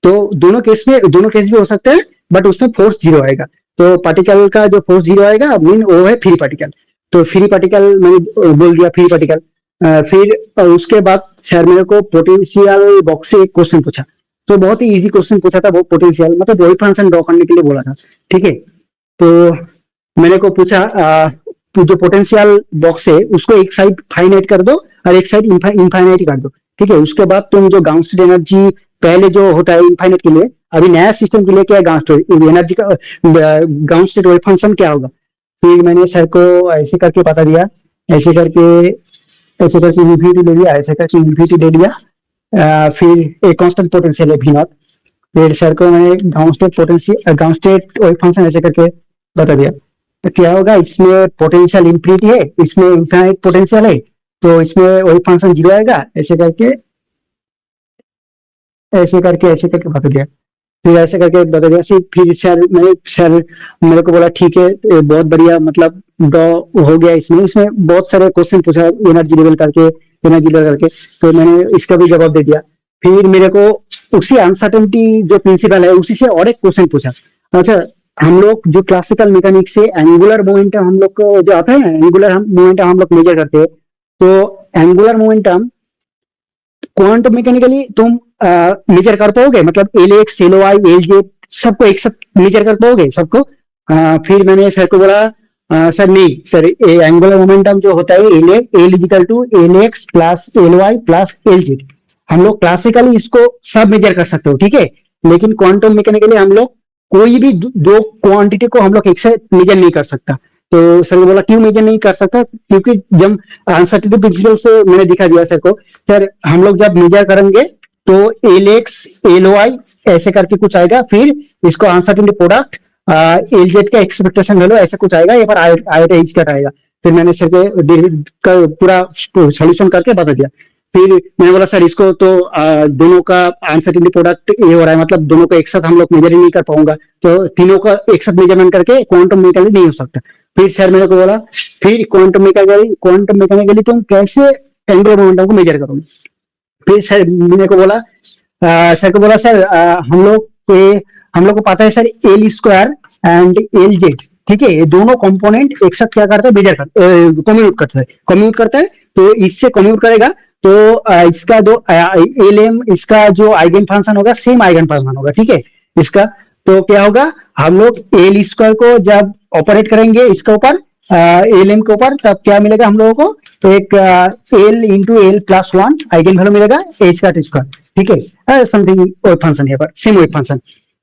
तो दोनों केस भी हो सकता है बट उसमें फोर्स जीरो आएगा। तो पार्टिकल का जो फोर्स जीरो आएगा मीन वो है फ्री पार्टिकल। तो फ्री पार्टिकल मैंने बोल दिया फ्री पार्टिकल। फिर उसके बाद सर मेरे को पोटेंशियल बॉक्स से एक क्वेश्चन पूछा, तो बहुत ही इजी क्वेश्चन पूछा था वो पोटेंशियल, मतलब वही फंक्शन ड्रॉ करने के लिए बोला था, ठीक है। तो मैंने को पूछा जो पोटेंशियल बॉक्स है उसको एक साइड फाइनाइट कर दो और एक साइड इनफाइनाइट कर दो, ठीक है। उसके बाद तुम जो गाउस स्टेट एनर्जी पहले जो होता है इनफाइनाइट के लिए, अभी नया सिस्टम के लिए क्या है गाउस स्टेट एनर्जी का गाउस स्टेट वेव फंक्शन क्या होगा। फिर मैंने सर को ऐसे करके बता दिया, ऐसे करके इन्फिनिटी ले लिया, ऐसे करके इन्फिनिटी ले लिया। फिर एक कांस्टेंट पोटेंशियल है वी नॉट। फिर सर को मैंने गाउस स्टेट वेव फंक्शन ऐसे करके बता दिया। तो क्या होगा, इसमें पोटेंशियल इन्फिनिटी है, इसमें इनफाइनाइट पोटेंशियल है, तो इसमें वही फंक्शन जीरो आएगा। ऐसे करके बता दिया। फिर ऐसे करके बता दिया। फिर सर मेरे को बोला ठीक है बहुत बढ़िया, मतलब ड्रॉ हो गया। इसमें बहुत सारे क्वेश्चन पूछा एनर्जी लेवल करके। तो मैंने इसका भी जवाब दे दिया। फिर मेरे को उसी अनसर्टेनिटी जो प्रिंसिपल है उसी से और एक क्वेश्चन पूछा। अच्छा हम लोग जो क्लासिकल मैकेनिक्स से एंगुलर मोमेंटम हम लोग को जो आता है ना, एंगुलर मोमेंटम हम लोग मेजर करते हैं, तो एंगुलर मोमेंटम क्वांटम मैकेनिकली तुम मेजर कर पाओगे, मतलब Lx, Ly, Lz सबको एक साथ मेजर कर पाओगे सबको। फिर मैंने सर को बोला सर नहीं सर एंगुलर मोमेंटम जो होता है L इजिकल टू Lx प्लस Ly प्लस Lz, हम लोग क्लासिकली इसको सब मेजर कर सकते हो, ठीक है। लेकिन क्वांटम मैकेनिकली हम लोग कोई भी दो क्वांटिटी को हम लोग एक साथ मेजर नहीं कर सकता। तो सर ने बोला क्यों मेजर नहीं कर सकता, क्योंकि जब अनसर्टेनिटी प्रिंसिपल से मैंने दिखा दिया सर को, सर हम लोग जब मेजर करेंगे तो Lx, Ly ऐसे करके कुछ आएगा, फिर इसको अनसर्टेनिटी प्रोडक्ट Lz का एक्सपेक्टेशन ले लो ऐसे कुछ आएगा, ये पर आयटा एच का आएगा। फिर मैंने सर के पूरा सोल्यूशन करके बता दिया। फिर मैंने बोला सर इसको तो दोनों का अनसर्टेनिटी प्रोडक्ट ये हो रहा है, मतलब दोनों को एक साथ हम लोग मेजर ही नहीं कर पाऊंगा, तो तीनों का एक साथ मेजरमेंट करके क्वांटम मैकेनिकली नहीं हो सकता। फिर सर मेरे को बोला फिर क्वांटम मैकेनिकली तुम कैसे एंगुलर मोमेंटम को मेजर करोगे। फिर सर मेरे को बोला सर हम लोग को पता है sir L square and L Z, ठीक है, ये दोनों कंपोनेंट एक साथ क्या करता है मेजर कम्यूट करता है। तो इससे कम्यूट करेगा तो इसका जो एल इसका जो आइगन फंक्शन होगा सेम आइगन फंक्शन होगा, ठीक है इसका। तो क्या होगा, हम लोग एल स्क्वायर को जब ऑपरेट करेंगे इसके ऊपर एल एम के ऊपर, तब क्या मिलेगा हम लोगों को एक L into L plus one eigen value मिलेगा एच का स्क्वायर, ठीक है, समथिंग वेव फंक्शन यहाँ पर सेम वेव फंक्शन।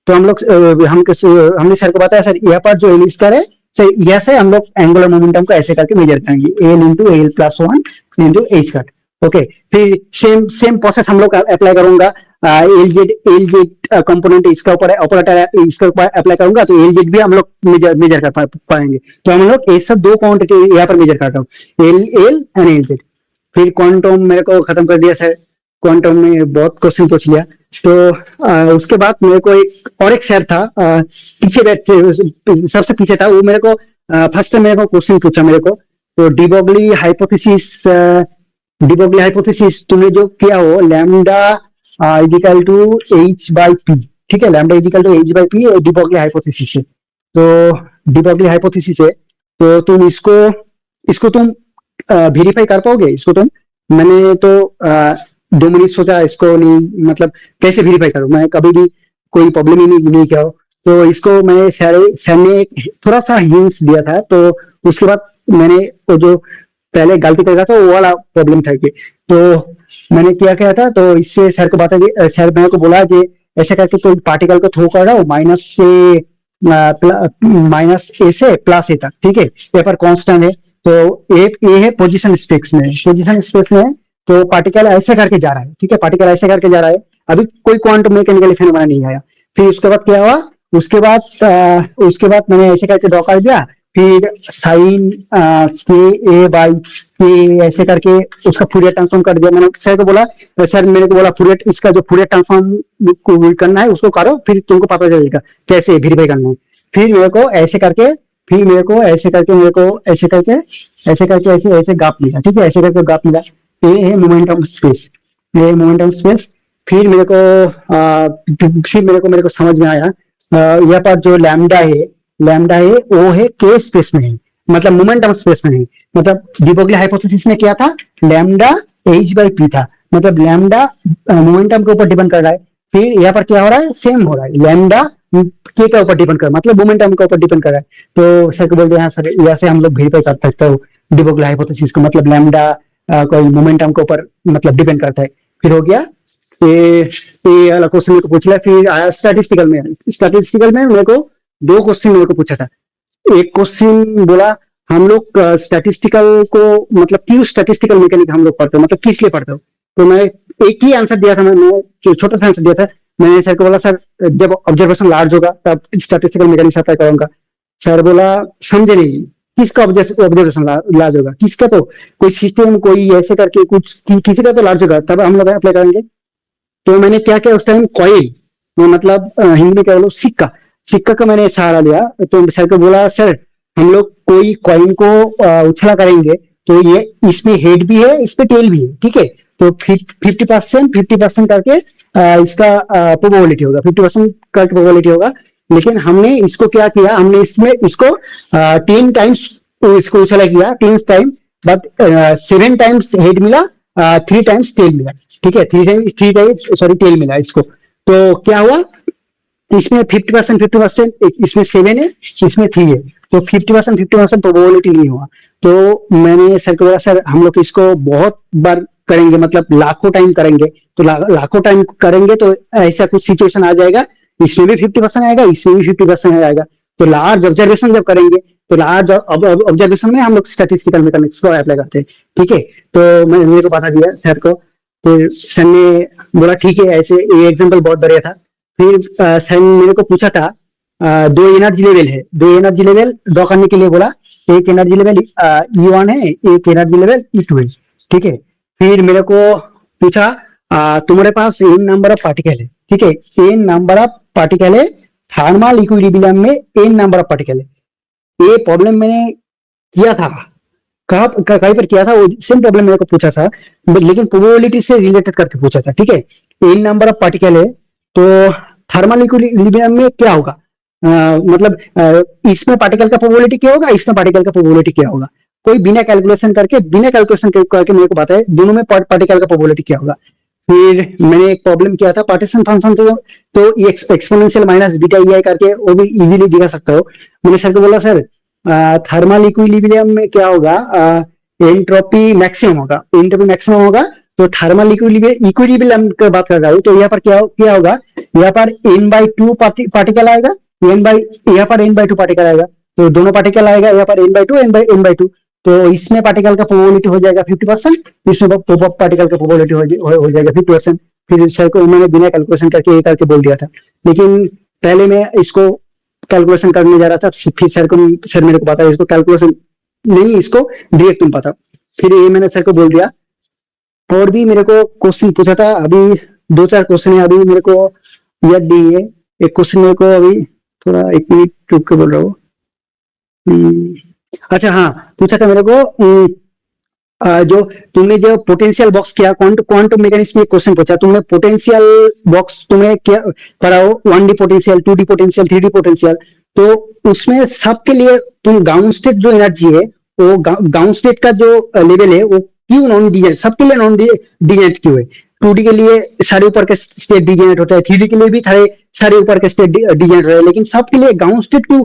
तो हम लोग हमने सर को बताया सर यहाँ पर जो एल स्क्वायर है यह से हम लोग एंगुलर मोमेंटम को ऐसे करके मेजर करेंगे, L into L plus one into H cut. Okay, फिर सेम सेम प्रोसेस हम लोग अप्लाई करूंगा, एल जेड कंपोनेंट इसका ऊपर ऑपरेटर इसके ऊपर अप्लाई करूंगा, तो एल जेड भी हम लोग मेजर कर पाएंगे। तो हम लोग ये सब दो क्वांटिटी यहाँ पर मेजर करता हूँ, L L and L Z. फिर क्वांटम मेरे को खत्म कर दिया सर, क्वांटम में बहुत क्वेश्चन पूछ लिया। तो उसके बाद मेरे को एक सर था, पीछे बैठे सबसे पीछे था, वो मेरे को फर्स्ट टाइम मेरे को क्वेश्चन पूछा मेरे को, तो डिबोगली हाइपोथेसिस तुमने जो किया हो, lambda is equal to H by P, ठीक है, lambda is equal to H by P de Broglie hypothesis है। तो डिबोगली हाइपोथेसिस है, तो तुम इसको तुम वेरीफाई कर पाओगे इसको तुम? मैंने तो 2 मिनट सोचा इसको, नहीं मतलब कैसे वेरीफाई करूं, मैं कभी भी कोई प्रॉब्लम ही नहीं किया हो। तो इसको मैंने सर ने थोड़ा सा हिंट्स दिया था, तो उसके बाद मैंने वो जो पहले गलती कर रहा था वो वाला प्रॉब्लम था कि, तो मैंने क्या था, तो इससे सर को बता दिया, सर मेरे को बोला कि ऐसे करके कोई पार्टिकल को थ्रो कर रहा हो माइनस ए से प्लस ए तक, ठीक है, ये पर कांस्टेंट है, तो ए है पोजीशन स्पेस में, तो पार्टिकल ऐसे करके जा रहा है, ठीक है, पार्टिकल ऐसे करके जा रहा है, अभी कोई क्वांटम मैकेनिकल फिनोमेना नहीं आया। फिर उसके बाद क्या हुआ, उसके बाद मैंने ऐसे करके ड्रॉ कर दिया, फिर साइन के ए बाई के ऐसे करके उसका फूरियर ट्रांसफॉर्म कर दिया। मैंने सर को बोला, सर मेरे को बोला फूरियर, इसका जो फूरियर ट्रांसफॉर्म करना है उसको करो, फिर तुमको पता चलेगा कैसे वेरीफाई करना है। फिर मेरे को ऐसे करके ऐसे गाप मिला, ठीक है, ऐसे करके गाप मिला, ये है मोमेंटम स्पेस। फिर मेरे को समझ में आया, यहाँ पर जो लैम्डा है वो है के स्पेस में है, मतलब मोमेंटम स्पेस में है। मतलब डिबोगली हाइपोथेसिस में क्या था, लैम्डा एच बाई पी था, मतलब लैम्डा मोमेंटम के ऊपर डिपेंड कर रहा है। फिर यहाँ पर क्या हो रहा है, सेम हो रहा है, लैम्डा के ऊपर डिपेंड कर, मतलब मोमेंटम के ऊपर डिपेंड कर रहा है। तो सर को बोलते हैं, हाँ सर यहाँ से हम लोग वेरीफाई कर सकते हो डिबोगली हाइपोथेसिस को, मतलब लैम्डा कोई मोमेंटम के ऊपर मतलब डिपेंड करता है। फिर हो गया ये वाला क्वेश्चन मेरे को पूछ लिया। फिर आया स्टैटिस्टिकल में मेरे को 2 क्वेश्चन मेरे को पूछा था। एक क्वेश्चन बोला, हम लोग स्टैटिस्टिकल को मतलब क्यों स्टैटिस्टिकल मैकेनिक हम लोग पढ़ते हो, मतलब किस लिए पढ़ते हो? तो मैं एक ही आंसर दिया था, मैंने छोटा सा आंसर दिया था। मैंने सर को बोला, सर जब ऑब्जर्वेशन लार्ज होगा तब स्टैटिस्टिकल मैकेनिक्स अप्लाई करूंगा। सर बोला समझे नहीं, किसका ऑब्जर्वेशन लार्ज होगा, किसका? तो कोई सिस्टम कोई ऐसे करके कुछ किसी का तो लार्ज होगा, तब हम लोग अप्लाई करेंगे। तो मैंने क्या किया उस टाइम, कॉइन, मतलब हिंदी में क्या बोलो, सिक्का का मैंने सहारा लिया। तो सर को बोला, सर हम लोग कोई कॉइन को उछला करेंगे, तो ये इसमें हेड भी है, इस पे टेल भी है, ठीक है, तो 50% करके इसका प्रोबेबिलिटी होगा, 50% करके प्रोबेबिलिटी होगा। लेकिन हमने इसको क्या किया, हमने इसको 10 टाइम्स इसको उछला किया, 10 टाइम, बट 7 टाइम्स हेड मिला, 3 टाइम्स टेल मिला, ठीक है, 3 टाइम्स सॉरी टेल मिला इसको। तो क्या हुआ, इसमें 50%, इसमें 7 है, इसमें 3 है, तो 50% प्रोबेबिलिटी नहीं हुआ। तो मैंने सर को बोला, सर हम लोग इसको बहुत बार करेंगे, मतलब लाखों टाइम करेंगे, तो लाखों टाइम करेंगे तो ऐसा कुछ सिचुएशन आ जाएगा, इसमें भी 50% आएगा, इसमें भी 50% आएगा। तो लार्ज ऑब्जर्वेशन जब करेंगे, तो लार्ज ऑब्जर्वेशन में हम लोग स्टैटिस्टिकल मैकेनिक्स को अप्लाई करते हैं, ठीक है। तो मेरे को बता दिया सर को, फिर सर ने बोला ठीक है, ऐसे ये एग्जाम्पल बहुत बढ़िया था। फिर सर ने मेरे को पूछा था, 2 एनर्जी लेवल है, 2 एनर्जी लेवल ड्रॉ करने के लिए बोला, एक एनर्जी लेवल E1 है, एक एनर्जी लेवल E2 है, ठीक है। फिर मेरे को पूछा, तुम्हारे पास n नंबर ऑफ पार्टिकल है, ठीक है, n नंबर ऑफ पार्टिकल है, थर्मल इक्विलिब्रियम में n नंबर ऑफ पार्टिकल है। ये प्रॉब्लम मैंने किया था, कहीं पर किया था, वो सेम प्रॉब्लम मेरे को पूछा था, लेकिन प्रोबेबिलिटी से रिलेटेड करके पूछा था, ठीक है। n नंबर ऑफ पार्टिकल है, तो थर्मल इक्विलिब्रियम में क्या होगा, मतलब इसमें पार्टिकल का प्रोबेबिलिटी क्या होगा, इसमें पार्टिकल का प्रोबेबिलिटी क्या होगा, कोई बिना कैलकुलेशन करके मेरे को बताए दोनों में पार्टिकल का प्रोबेबिलिटी क्या होगा। फिर मैंने एक प्रॉब्लम किया था पार्टीशन फंक्शन से, तो ये एक्सपोनेंशियल माइनस बीटा ई आई करके वो भी इजीली दिखा सकते हो। मैंने सर को बोला, सर थर्मल इक्विलिब्रियम में क्या होगा, एंट्रोपी मैक्सिमम होगा, तो थर्मल इक्विलिब्रियम की बात कर रहा हूँ, तो यहाँ पर क्या होगा, यहाँ पर n/2 पार्टिकल आएगा, यहाँ पर n/2 पार्टिकल आएगा, तो दोनों पार्टिकल आएगा यहाँ पर n/2 n/2, तो इसमें पार्टिकल का प्रोबेबिलिटी हो जाएगा 50%, इसमें पार्टिकल का प्रोबेबिलिटी हो जाएगा 50%। फिर सर को उन्होंने बिना कैलकुलेशन करके ये करके बोल दिया था, लेकिन पहले मैं इसको कैलकुलेशन करने जा रहा था, फिर सर मेरे को पता है इसको कैलकुलेशन नहीं, इसको डायरेक्ट तुम पता। फिर ये मैंने सर को बोल दिया। और भी मेरे को क्वेश्चन पूछा था, अभी 2-4 क्वेश्चन है अभी मेरे को याद नहीं है। एक क्वेश्चन मेरे को अभी थोड़ा 1 मिनट रुक के बोल रहा हूँ। अच्छा हाँ, पूछा था मेरे को जो तुमने जो पोटेंशियल बॉक्स किया, क्वांटम मैकेनिक्स में क्वेश्चन पूछा तुमने, पोटेंशियल बॉक्स तुम्हें क्या कराओ, 1D potential, 2D potential, 3D potential, तो उसमें सबके लिए तुम ग्राउंड स्टेट जो एनर्जी है, वो ग्राउंड स्टेट का जो लेवल है वो क्यों नॉन डिजेनरेट, सबके लिए नॉन डिजेनरेट क्यों है? 2D के लिए सारे ऊपर के स्टेट डिजेनरेट होता है, 3D के लिए भी सारे ऊपर के स्टेट डिजेनरेट होता है, लेकिन सबके लिए ग्राउंड स्टेट क्यों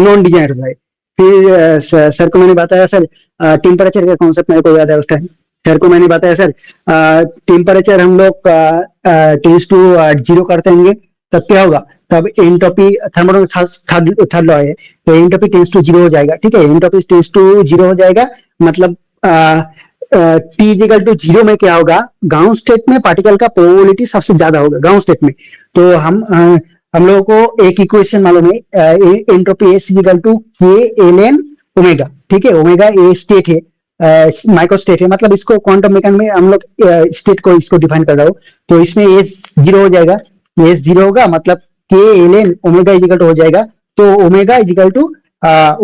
नॉन डिजेनरेट होता है? फिर सर को मैंने बताया, सर टेम्परेचर का कॉन्सेप्ट मेरे को याद है उस टाइम। सर को मैंने बताया, सर टेम्परेचर हम लोग टेंस टू 0 करते हैं तब क्या होगा, तब एंट्रोपी, थर्मोडायनामिक्स थर्ड लॉ है, तो एंट्रोपी टेंस टू 0 हो जाएगा। ठीक है, एंट्रोपी टेंस टू 0 हो जाएगा, मतलब टी इज इक्वल टू 0 में क्या होगा, ग्राउंड स्टेट में पार्टिकल का प्रोबेबिलिटी सबसे ज्यादा होगा ग्राउंड स्टेट में। तो हम लोगों को एक इक्वेशन मालूम है, entropy S is equal to k ln omega. ठीक है, ओमेगा ए स्टेट है, माइक्रो स्टेट है, मतलब इसको क्वांटम मैकेनिक्स में हम लोग स्टेट को इसको डिफाइन कर रहा हूँ। तो इसमें एस 0 हो जाएगा, एस 0 होगा मतलब k ln omega is equal to हो जाएगा, तो ओमेगा इज इक्वल टू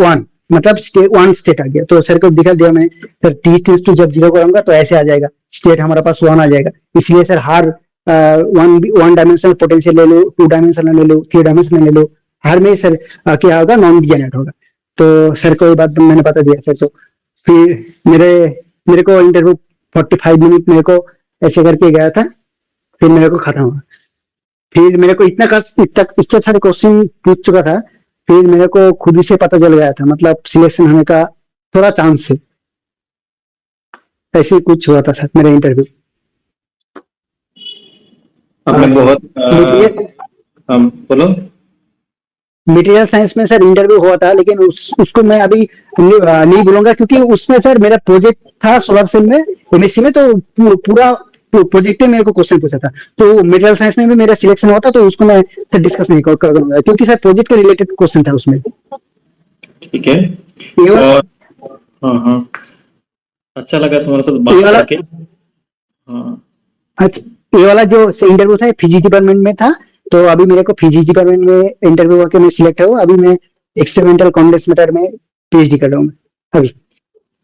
1, मतलब वन स्टेट आ गया। तो सर को दिखा दिया मैंने, सर टी टेंस टू जब 0 करूंगा तो ऐसे आ जाएगा, स्टेट हमारा पास 1 आ जाएगा। इसलिए सर हर वन डायमेंशनल पोटेंशियल ले लो, 2 डायमेंशनल ले लो, 3 डायमेंशनल ले लो, हर में सर क्या होगा, नॉन डिजेनरेट होगा। तो सर को ये बात मैंने बता दिया सर को। फिर मेरे को इंटरव्यू 45 मिनट मेरे को ऐसे करके गया था, फिर मेरे को खत्म हुआ। फिर मेरे को इतने सारे क्वेश्चन पूछ चुका था, फिर मेरे को खुद ही से पता चल गया था, मतलब सिलेक्शन होने का थोड़ा चांस है। ऐसे कुछ हुआ था सर मेरा इंटरव्यू। आपने बहुत बोलो। मटेरियल साइंस में सर इंटरव्यू हुआ था, लेकिन उसको मैं अभी नहीं बोलूंगा, क्योंकि उसमें सर मेरा प्रोजेक्ट था सोलर सेल में एमएससी में, तो पूरा प्रोजेक्ट में मेरे को क्वेश्चन पूछा था। तो मटेरियल साइंस में भी मेरा सिलेक्शन हुआ था, तो उसको मैं डिस्कस नहीं करूंगा, क्योंकि सर प्रोजेक्ट के रिलेटेड क्वेश्चन था उसमें। ठीक है, और हाँ अच्छा लगा तुम्हारे साथ बात करके। हाँ अच्छा, ये वाला जो इंटरव्यू था फिजिक्स डिपार्टमेंट में था, तो अभी मेरे को फिजिक्स डिपार्टमेंट में इंटरव्यू करके मैं सिलेक्ट हुआ। अभी मैं एक्सपेरिमेंटल कॉन्डेंस मैटर में पीएचडी कर रहा हूँ अभी।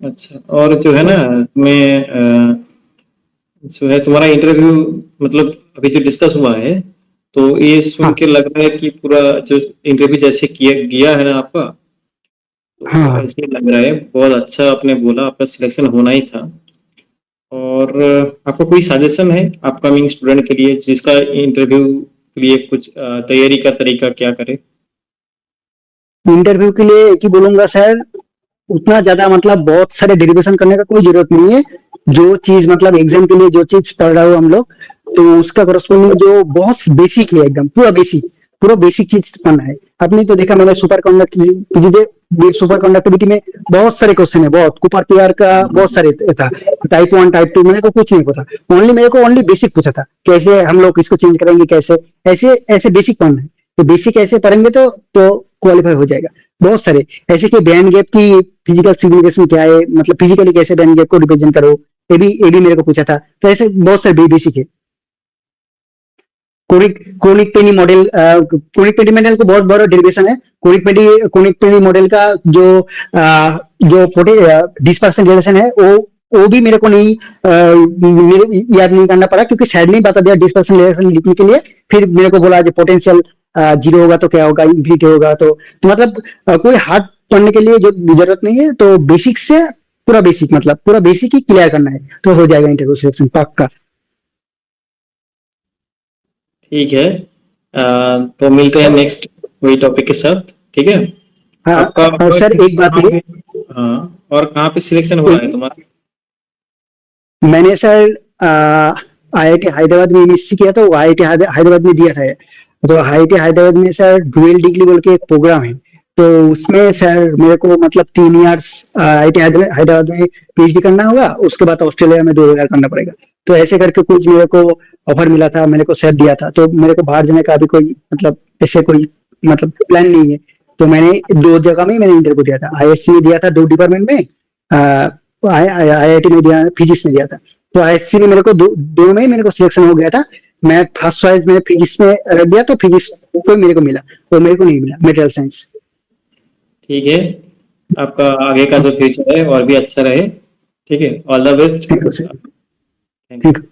अच्छा, और जो है ना, मैं जो है तुम्हारा इंटरव्यू, मतलब अभी जो डिस्कस हुआ है, तो ये सुन के लग रहा है कि पूरा जो इंटरव्यू जैसे किया गया है ना आपका, तो ऐसे लग रहा है बहुत अच्छा आपने बोला, आपका सिलेक्शन होना ही था। और आपको कोई सजेशन है अपकमिंग स्टूडेंट के लिए, जिसका इंटरव्यू के लिए कुछ तैयारी का तरीका क्या करे? इंटरव्यू के लिए एक ही बोलूंगा सर, उतना ज्यादा मतलब बहुत सारे डेरिवेशन करने का कोई जरूरत नहीं है। जो चीज मतलब एग्जाम के लिए जो चीज पढ़ रहा हो हम लोग, तो उसका करस्पॉन्डिंग जो बहुत बेसिक है, एकदम पूरा बेसिक चीज पढ़ना है। आपने तो देखा मैंने सुपर कंडक्टिविटी में बहुत सारे क्वेश्चन है, बहुत कूपर पेयर का बहुत सारे था, टाइप 1 टाइप 2 मैंने को कुछ नहीं पता, मेरे को ओनली बेसिक पूछा था, कैसे हम लोग इसको चेंज करेंगे, कैसे, ऐसे बेसिक पढ़ना है। तो बेसिक ऐसे पढ़ेंगे तो क्वालिफाई हो जाएगा। बहुत सारे ऐसे कि बैंड गैप की फिजिकल सिग्निफिकेशन क्या है, मतलब फिजिकली कैसे बैंड गैप को रिप्रेजेंट करो, ये भी मेरे को पूछा था। तो ऐसे बहुत सारे बेसिक है। Conic Penney model, conic Penney model को बहुत बड़ा डेरिवेशन है। कोनिक पेनी मॉडल का जो 20% डेरिवेशन है, वो भी मेरे को नहीं याद नहीं करना पड़ा, क्योंकि साइड में बता दिया 20% डेरिवेशन लिखने के लिए। फिर मेरे को बोला जो पोटेंशियल 0 होगा तो क्या होगा, इंफिनिटी होगा, तो मतलब कोई हार्ड पढ़ने के लिए जो जरूरत नहीं है। तो बेसिक से पूरा बेसिक ही क्लियर करना है, तो हो जाएगा इंटरव्यू सिलेक्शन पक्का। ठीक है, तो मिलते हैं नेक्स्ट कोई टॉपिक के साथ, ठीक है? हाँ, आपका और सर एक बात है, हाँ, और कहाँ पे सिलेक्शन हुआ है तुम्हारा? मैंने सर आईआईटी हैदराबाद में एमएससी किया, तो आईआईटी हैदराबाद में दिया था। तो आईआईटी हैदराबाद में सर डुअल डिग्री बोल के एक प्रोग्राम है, तो उसमें सर मेरे को मतलब 3 इयर्स IIT हैदराबाद में PhD करना होगा, उसके बाद ऑस्ट्रेलिया में 2 year करना पड़ेगा। तो ऐसे करके कुछ मेरे को ऑफर मिला था, मेरे को सेट दिया था, तो मेरे को बाहर जाने का अभी कोई मतलब ऐसे कोई मतलब प्लान नहीं है। तो मैंने 2 जगह में मैंने इंटरव्यू दिया था, IISc में दिया था 2 डिपार्टमेंट में, IIT में दिया, फिजिक्स में दिया था। तो IISc में मेरे को दोनों में ही मेरे को सिलेक्शन हो गया था। मैं फर्स्ट चॉइस में फिजिक्स में रख दिया, तो फिजिक्स को मेरे को मिला, वो मेरे को नहीं मिला मेटेरियल साइंस। ठीक है, आपका आगे का जो फ्यूचर है और भी अच्छा रहे। ठीक है, all the best. Thank you sir. Thank you. Thank you.